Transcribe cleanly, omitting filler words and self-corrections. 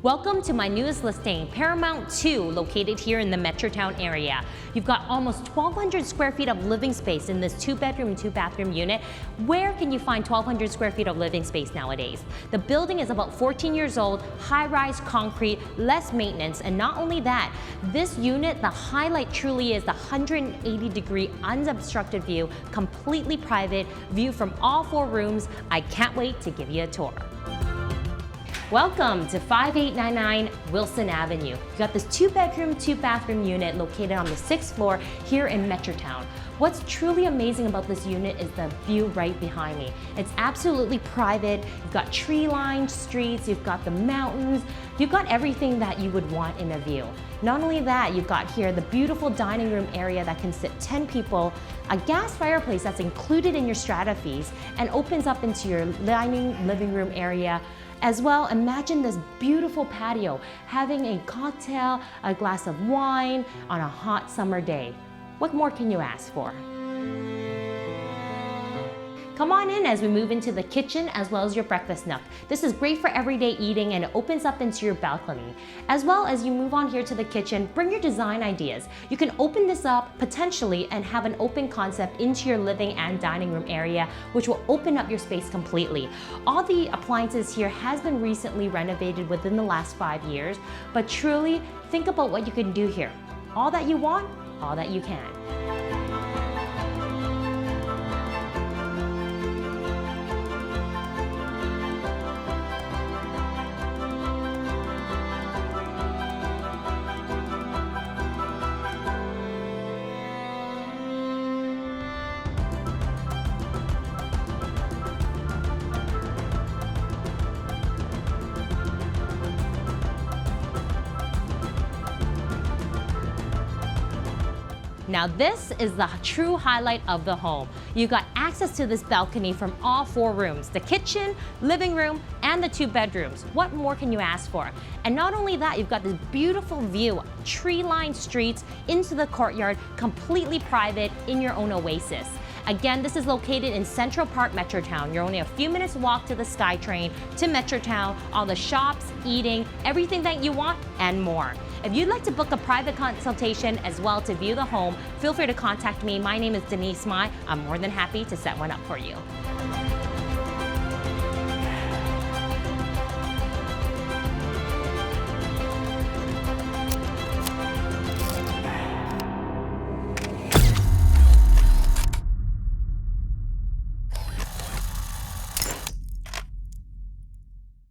Welcome to my newest listing, Paramount 2, located here in the Metrotown area. You've got almost 1,200 square feet of living space in this 2-bedroom, 2-bathroom unit. Where can you find 1,200 square feet of living space nowadays? The building is about 14 years old, high-rise concrete, less maintenance, and not only that, this unit, the highlight truly is the 180-degree unobstructed view, completely private, view from all 4 rooms. I can't wait to give you a tour. Welcome to 5899 Wilson Avenue. You got this 2-bedroom, 2-bathroom unit located on the 6th floor here in Metrotown. What's truly amazing about this unit is the view right behind me. It's absolutely private. You've got tree-lined streets, you've got the mountains, you've got everything that you would want in a view. Not only that, you've got here the beautiful dining room area that can sit 10 people, a gas fireplace that's included in your strata fees and opens up into your dining living room area. As well, imagine this beautiful patio, having a cocktail, a glass of wine on a hot summer day. What more can you ask for? Come on in as we move into the kitchen as well as your breakfast nook. This is great for everyday eating and it opens up into your balcony. As well as you move on here to the kitchen, bring your design ideas. You can open this up potentially and have an open concept into your living and dining room area, which will open up your space completely. All the appliances here has been recently renovated within the last 5 years, but truly think about what you can do here. All that you want, all that you can. Now this is the true highlight of the home. You got access to this balcony from all 4 rooms, the kitchen, living room, and the 2 bedrooms. What more can you ask for? And not only that, you've got this beautiful view, tree-lined streets into the courtyard, completely private in your own oasis. Again, this is located in Central Park, Metrotown. You're only a few minutes walk to the Skytrain, to Metrotown, all the shops, eating, everything that you want, and more. If you'd like to book a private consultation as well to view the home, feel free to contact me. My name is Denise Mai. I'm more than happy to set one up for you.